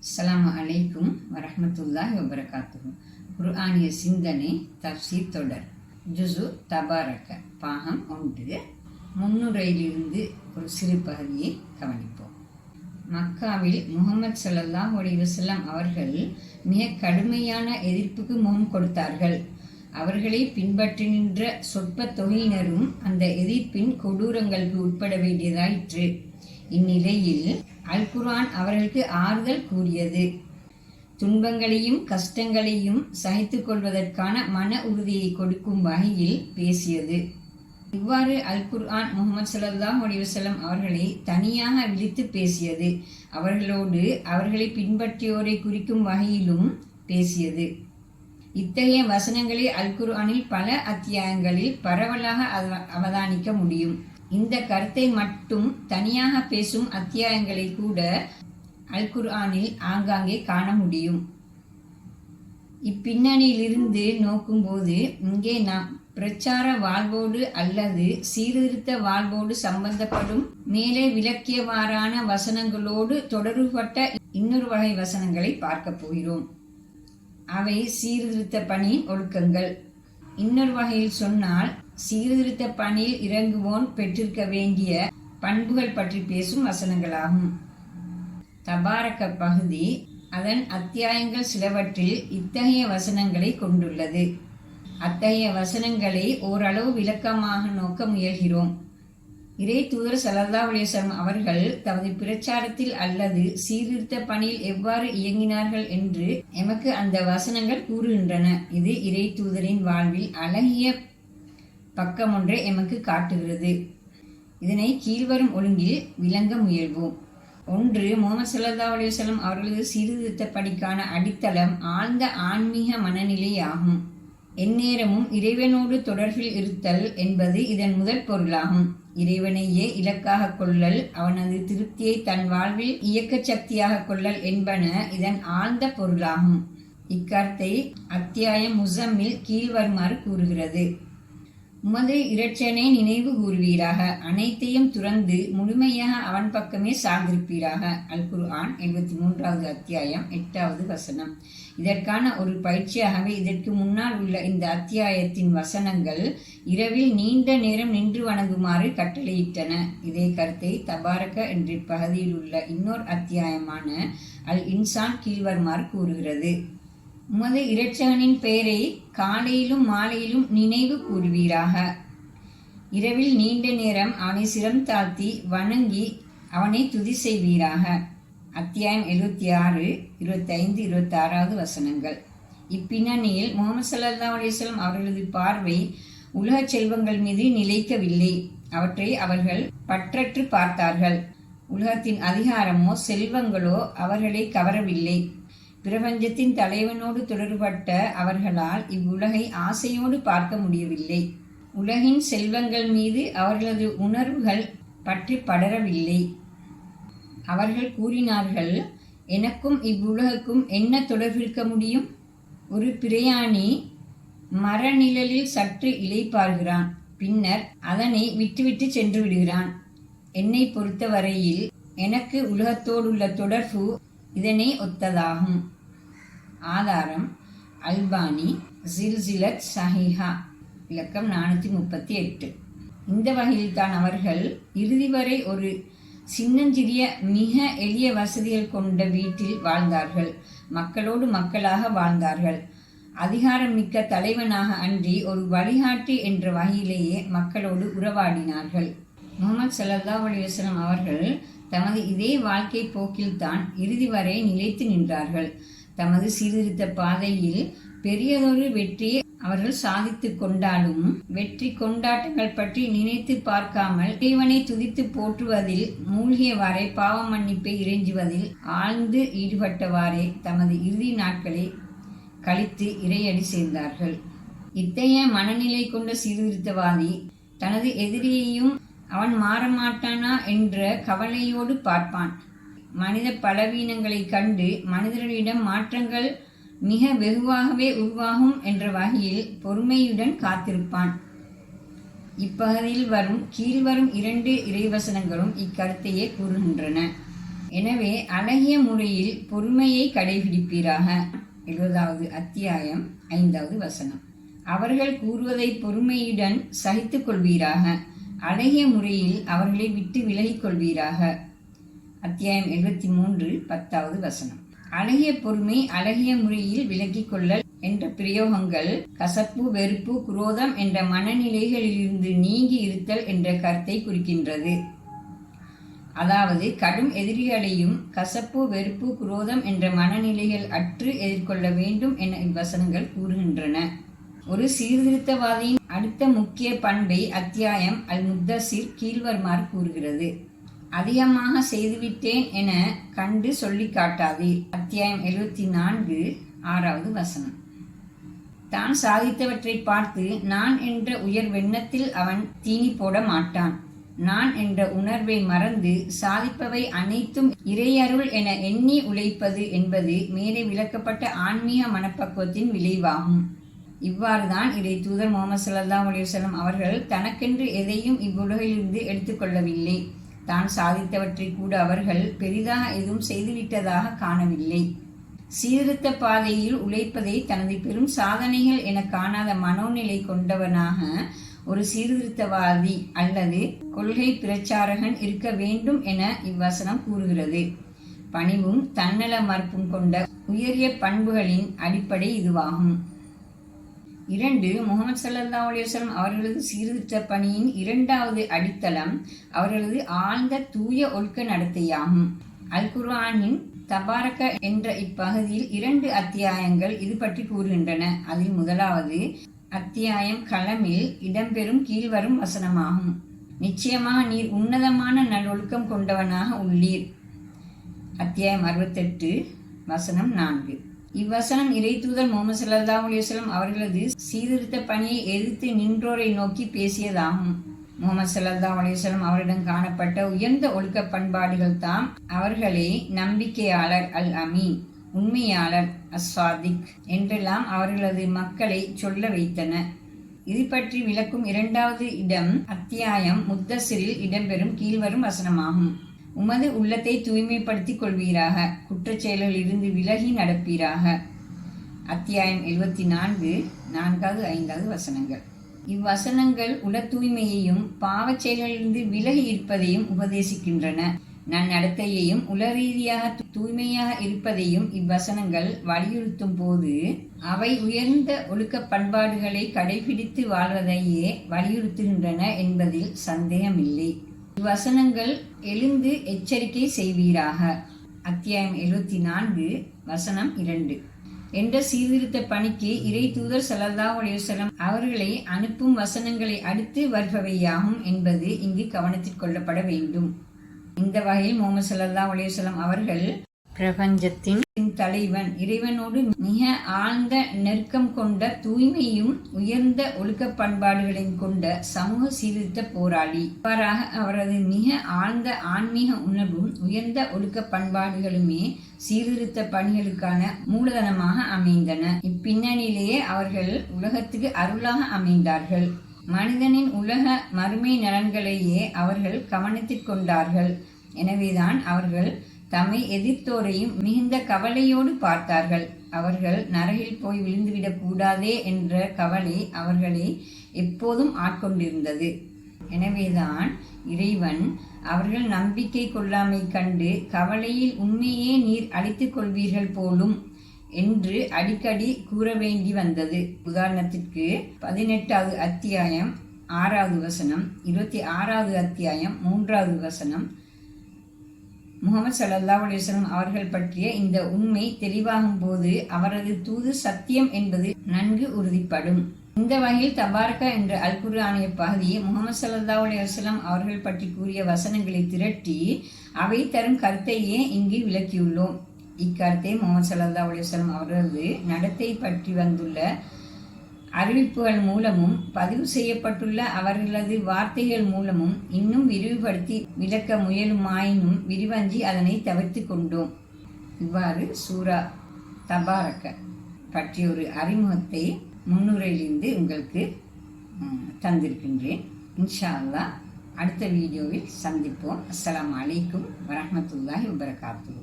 அஸ்ஸலாமு அலைக்கும் வரஹ்மத்துல்லாஹி வபரகாத்துஹு. குர்ஆனிய சிந்தனை தஃப்சீர் தொடர் ஜுஸு தபாரக பாகம் 1 முன்னுரையிலிருந்து ஒரு சிறு பகுதியை கவனிப்போம். மக்காவில் முஹம்மது ஸல்லல்லாஹு அலைஹி வஸல்லம் அவர்கள் மிக கடுமையான எதிர்ப்புக்கு முகம் கொடுத்தார்கள். அவர்களை பின்பற்றி நின்ற சொற்ப தொகையினரும் அந்த எதிர்ப்பின் கொடூரங்களுக்கு உட்பட வேண்டியதாயிற்று. இந்நிலையில் அல் குர்ஆன் அவர்களுக்கு ஆறுதல் கூறியது. துன்பங்களையும் கஷ்டங்களையும் சகித்துக் கொள்வதற்கான மன உறுதியை கொடுக்கும் வகையில் பேசியது. இவ்வாறு அல் குர்ஆன் முஹம்மது ஸல்லல்லாஹு அலைஹி வஸல்லம் அவர்களை தனியாக விழித்து பேசியது. அவர்களோடு அவர்களை பின்பற்றியோரை குறிக்கும் வகையிலும் பேசியது. இத்தகைய வசனங்களை அல் குர்ஆனில் பல அத்தியாயங்களில் பரவலாக அவதானிக்க முடியும். இந்த கருத்தை மட்டும் தனியாக பேசும் அத்தியாயங்களை கூட அல் குர்ஆனில் ஆங்காங்கே காண முடியும். இப்பின்னணியிலிருந்து நோக்கும்போது இங்கே நாம் பிரச்சார வாழ்வோடு அல்லது சீர்திருத்த வாழ்வோடு சம்பந்தப்படும் மேலே விளக்கியவாறான வசனங்களோடு தொடர்புபட்ட இன்னொரு வகை வசனங்களை பார்க்க போகிறோம். அவை சீர்திருத்த பணியின் ஒழுக்கங்கள். இன்னொரு வகையில் சொன்னால் சீர்திருத்த பணியில் இறங்குவோன் பெற்றிருக்க வேண்டிய பண்புகள் பற்றி பேசும் வசனங்களாகும். தபாரக பகுதி அதன் அத்தியாயங்கள் சிலவற்றில் இத்தகைய வசனங்களை கொண்டுள்ளது. அத்தகைய வசனங்களை ஓரளவு விளக்கமாக நோக்க முயல்கிறோம். இறை தூதர் ஸல்லல்லாஹு அலைஹி வஸல்லம் அவர்கள் தமது பிரச்சாரத்தில் அல்லது சீர்திருத்த பணியில் எவ்வாறு இயங்கினார்கள் என்று எமக்கு அந்த வசனங்கள் கூறுகின்றன. இது இறை தூதரின் வாழ்வில் அழகிய பக்கம் ஒன்றை எமக்கு காட்டுகிறது. இதனை கீழ்வரும் ஒழுங்கில் விளங்க முயல்வோம். 1. முஹம்மது ஸல்லல்லாஹு அலைஹி வஸல்லம் அவர்களது சீர்திருத்த பணிக்கான அடித்தளம் ஆழ்ந்த ஆன்மீக மனநிலை ஆகும். எந்நேரமும் இறைவனோடு தொடர்பில் இருத்தல் என்பது இதன் முதல் பொருளாகும். இறைவனையே இலக்காக கொள்ளல், அவனது திருப்தியை தன் வாழ்வில் இயக்க சக்தியாக கொள்ளல் என்பன இதன் ஆழ்ந்த பொருளாகும். இக்கருத்தை அத்தியாயம் முஸம்மில் கீழ்வருமாறு கூறுகிறது. உமது இரட்சனை நினைவு கூறுவீராக, அனைத்தையும் துறந்து முழுமையாக அவன் பக்கமே சார்ந்திருப்பீராக. அல் குர்ஆன் 73வது அத்தியாயம் 8வது வசனம். இதற்கான ஒரு பயிற்சியாகவே இதற்கு முன்னால் உள்ள இந்த அத்தியாயத்தின் வசனங்கள் இரவில் நீண்ட நேரம் நின்று வணங்குமாறு கட்டளையிட்டன. இதே கருத்தை தபாரக என்ற பகுதியில் உள்ள இன்னொரு அத்தியாயமான அல் இன்சான் கீழ்வருமாறு கூறுகிறது. உமது இரட்சகனின் பெயரை காலையிலும் மாலையிலும் நினைவு கூறுவீராக. இரவில் நீண்ட நேரம் அவனை சிரம் தாழ்த்தி வணங்கி அவனை துதி செய்வீராக. அத்தியாயம் 76, 25, 26வது வசனங்கள். இப்பின்னணியில் முஹம்மது ஸல்லல்லாஹு அலைஹி வஸல்லம் அவர்களது பார்வை உலக செல்வங்கள் மீது நிலைக்கவில்லை. அவற்றை அவர்கள் பற்றற்று பார்த்தார்கள். உலகத்தின் அதிகாரமோ செல்வங்களோ அவர்களை கவரவில்லை. பிரபஞ்சத்தின் தலைவனோடு தொடர்பட்ட அவர்களால் இவ்வுலகை ஆசையோடு பார்க்க முடியவில்லை. உலகின் செல்வங்கள் மீது அவர்களது உணர்வுகள் பற்றி படரவில்லை. அவர்கள் கூறினார்கள், எனக்கும் இவ்வுலகுக்கும் என்ன தொடர்பிருக்க முடியும்? ஒரு பிரயாணி மரநிழலில் சற்று இளைப்பாறுகிறான், பின்னர் அதனை விட்டுவிட்டு சென்று விடுகிறான். என்னை பொறுத்த வரையில் எனக்கு உலகத்தோடுள்ள தொடர்பு இதனை ஒத்ததாகும். ஆதாரம் அல்பானி சில்சிலத் ஸஹீஹா, இலக்கம் 438. இந்த வகையில் தான் அவர்கள் இறுதி வரை ஒரு சின்னஞ்சிறிய மிக எளிய வசதிகள் கொண்ட வீட்டில் வாழ்ந்தார்கள். மக்களோடு மக்களாக வாழ்ந்தார்கள். அதிகாரம் மிக்க தலைவனாக அன்றி ஒரு வழிகாட்டி என்ற வகையிலேயே மக்களோடு உறவாடினார்கள். முஹம்மது ஸல்லல்லாஹு அலைஹி வஸல்லம் அவர்கள் தமது இதே வாழ்க்கை போக்கில்தான் இறுதி வரை நிலைத்து நின்றார்கள். தமது சீர்திருத்த பாதையில் பெரியதொரு வெற்றியை அவர்கள் சாதித்து கொண்டாலும் வெற்றி கொண்டாட்டங்கள் பற்றி நினைத்து பார்க்காமல் இறைவனை துதித்து போற்றுவதில் மூழ்கியவாறே பாவ மன்னிப்பை இறைஞ்சுவதில் ஆழ்ந்து ஈடுபட்டவாறே தமது இறுதி நாட்களை கழித்து இறையடி சேர்ந்தார்கள். இத்தகைய மனநிலை கொண்ட சீர்திருத்தவாதி தனது எதிரியையும் அவன் மாறமாட்டானா என்ற கவலையோடு பார்ப்பான். மனித பலவீனங்களை கண்டு மனிதர்களிடம் மாற்றங்கள் மிக வெகுவாகவே உருவாகும் என்ற வகையில் பொறுமையுடன் காத்திருப்பான். இப்பகுதியில் வரும் கீழ்வரும் 2 இறைவசனங்களும் இக்கருத்தையே கூறுகின்றன. எனவே அழகிய முறையில் பொறுமையை கடைபிடிப்பீராக. 70வது அத்தியாயம் 5வது வசனம். அவர்கள் கூறுவதை பொறுமையுடன் சகித்துக் கொள்வீராக. அழகிய முறையில் அவர்களை விட்டு விலகிக் கொள்வீராக. அத்தியாயம் 73 10வது வசனம். அழகிய பொறுமை, அழகிய முறையில் விலக்கிக் கொள்ளல் என்ற பிரயோகங்கள் கசப்பு, வெறுப்பு, குரோதம் என்ற மனநிலைகளிலிருந்து நீங்கி இருத்தல் என்ற கருத்தை குறிக்கின்றது. அதாவது கடும் எதிரிகளையும் கசப்பு, வெறுப்பு, குரோதம் என்ற மனநிலைகள் அற்று எதிர்கொள்ள வேண்டும் என இவ்வசனங்கள் கூறுகின்றன. ஒரு சீர்திருத்தவாதியின் அடுத்த முக்கிய பண்பை அத்தியாயம் அல்-முத்தஸிர் கீழ்வருமாறு கூறுகிறது. அதிகமாக செய்துவிட்டேன் என கண்டு சொல்லி காட்டாதே. அத்தியாயம் 74 6வது வசனம். தான் சாதித்தவற்றை பார்த்து நான் என்ற உயர் வெண்ணத்தில் அவன் தீனி போட மாட்டான். நான் என்ற உணர்வை மறந்து சாதிப்பவை அனைத்தும் இறையருள் என எண்ணி உழைப்பது என்பது மேலே விளக்கப்பட்ட ஆன்மீக மனப்பக்குவத்தின் விளைவாகும். இவ்வாறுதான் இறை தூதர் முஹம்மது ஸல்லல்லாஹு அலைஹி வஸல்லம் அவர்கள் தனக்கென்று எதையும் இவ்வுலகிலிருந்து எடுத்துக்கொள்ளவில்லை. தான் சாதித்தவற்றை கூட அவர்கள் பெரிதாக எதுவும் செய்துவிட்டதாக காணவில்லை. சீர்திருத்த பாதையில் உழைப்பதை தனது பெரும் சாதனைகள் என காணாத மனோநிலை கொண்டவனாக ஒரு சீர்திருத்தவாதி அல்லது கொள்கை பிரச்சாரகன் இருக்க வேண்டும் என இவ்வசனம் கூறுகிறது. பணிவும் தன்னல மறுப்பும் கொண்ட உயரிய பண்புகளின் அடிப்படை இதுவாகும். 2. முஹம்மது ஸல்லல்லாஹு அலைஹி வஸல்லம் அவர்களது சீர்திருத்த பணியின் 2வது அடித்தளம் அவர்களது ஆழ்ந்த தூய ஒழுக்க நடத்தையாகும். அல் குர்ஆனின் தபாரக என்ற இப்பகுதியில் 2 அத்தியாயங்கள் இது பற்றி கூறுகின்றன. அதில் முதலாவது அத்தியாயம் கலமில் இடம்பெறும் கீழ்வரும் வசனமாகும். நிச்சயமாக நீர் உன்னதமான நல்லொழுக்கம் கொண்டவனாக உள்ளீர். அத்தியாயம் 68 வசனம் 4. இவ்வசனம் இறை தூதர் முஹம்மது ஸல்லல்லாஹு அலைஹி வஸல்லம் அவர்களது சீர்திருத்த பணியை எதிர்த்து நின்றோரை நோக்கி பேசியதாகும். முஹம்மது ஸல்லல்லாஹு அலைஹி வஸல்லம் அவரிடம் காணப்பட்ட உயர்ந்த ஒழுக்க பண்பாடுகள் தாம் அவர்களை நம்பிக்கையாளர் அல் அமீன், உண்மையாளர் அஸ்வாதிக் என்றெல்லாம் அவர்களது மக்களை சொல்ல வைத்தன. இது பற்றி விளக்கும் 2வது இடம் அத்தியாயம் முத்தஸிரில் இடம்பெறும் கீழ்வரும் வசனமாகும். உமது உள்ளத்தை தூய்மைப்படுத்திக் கொள்வீராக, குற்றச் செயல்களில் இருந்து விலகி நடப்பீராக. அத்தியாயம் 74 4வது 5வது வசனங்கள். இவ்வசனங்கள் உல தூய்மையையும் பாவச் செயல்களிலிருந்து விலகி இருப்பதையும் உபதேசிக்கின்றன. நன்னடத்தையையும் உல ரீதியாக தூய்மையாக இருப்பதையும் இவ்வசனங்கள் வலியுறுத்தும் போது அவை உயர்ந்த ஒழுக்க பண்பாடுகளை கடைபிடித்து வாழ்வதையே வலியுறுத்துகின்றன என்பதில் சந்தேகமில்லை. இவ்வசனங்கள் எழுந்து எச்சரிக்கை செய்வீராக. அத்தியாயம் 74 வசனம் 2 என்ற சீர்திருத்த பணிக்கு இறை தூதர் ஸல்லல்லாஹு அலைஹி வஸல்லம் அவர்களை அனுப்பும் வசனங்களை அடுத்து வருபவையாகும் என்பது இங்கு கவனத்தில் கொள்ளப்பட வேண்டும். இந்த வகையில் முஹம்மது ஸல்லல்லாஹு அலைஹி வஸல்லம் அவர்கள் பிரபஞ்சத்தின் தலைவன், இறைவனோடு மிக ஆழ்ந்த நெருக்கம் கொண்ட தூய்மையும் உயர்ந்த ஒழுக்க பண்பாடுகளையும் கொண்ட சமூக சீர்திருத்த போராளி. இவ்வாறாக அவரது மிக ஆழ்ந்த ஆன்மீக உணர்வும் உயர்ந்த ஒழுக்க பண்பாடுகளுமே சீர்திருத்த பணிகளுக்கான மூலதனமாக அமைந்தன. இப்பின்னணியிலேயே அவர்கள் உலகத்துக்கு அருளாக அமைந்தார்கள். மனிதனின் உலக மறுமை நலன்களையே அவர்கள் கவனத்தில் கொண்டார்கள். எனவேதான் அவர்கள் தம்மை எதிர்த்தோரையும் மிகுந்த கவலையோடு பார்த்தார்கள். அவர்கள் நரகில் போய் விழுந்துவிடக் கூடாதே என்ற கவலை அவர்களை எப்போதும் ஆட்கொண்டிருந்தது. எனவேதான் இறைவன் அவர்கள் நம்பிக்கை கொள்ளாமை கண்டு கவலையில் உண்மையே நீர் அழித்துக் கொள்வீர்கள் போலும் என்று அடிக்கடி கூற வேண்டி வந்தது. உதாரணத்திற்கு 18வது அத்தியாயம் 6வது வசனம், 26வது அத்தியாயம் 3வது வசனம். முஹம்மது ஸல்லல்லாஹு அலைஹி வஸல்லம் அவர்கள் பற்றிய இந்த உண்மை தெளிவாகும் போது அவரது தூது சத்தியம் என்பது நன்கு உறுதிப்படும். இந்த வகையில் தபாரக என்ற அல் குர்ஆனிய பகுதி முஹம்மது ஸல்லல்லாஹு அலைஹி வஸல்லம் அவர்கள் பற்றி கூறிய வசனங்களை திரட்டி அவை தரும் கருத்தையே இங்கு விளக்கியுள்ளோம். இக்கருத்தை முஹம்மது ஸல்லல்லாஹு அலைஹி வஸல்லம் அவர்களது நடத்தை பற்றி வந்துள்ள அறிவிப்புகள் மூலமும் பதிவு செய்யப்பட்டுள்ள அவர்களது வார்த்தைகள் மூலமும் இன்னும் விரிவுபடுத்தி விளக்க முயலுமாயினும் விரிவஞ்சி அதனை தவிர்த்து கொண்டோம். இவ்வாறு சூரா தபாரக பற்றிய ஒரு அறிமுகத்தை முன்னுரையிலிருந்து உங்களுக்கு தந்திருக்கின்றேன். இன்ஷா அல்லாஹ் அடுத்த வீடியோவில் சந்திப்போம். அஸ்ஸலாமு அலைக்கும் வரஹ்மத்துல்லாஹி வபரகாத்துஹு.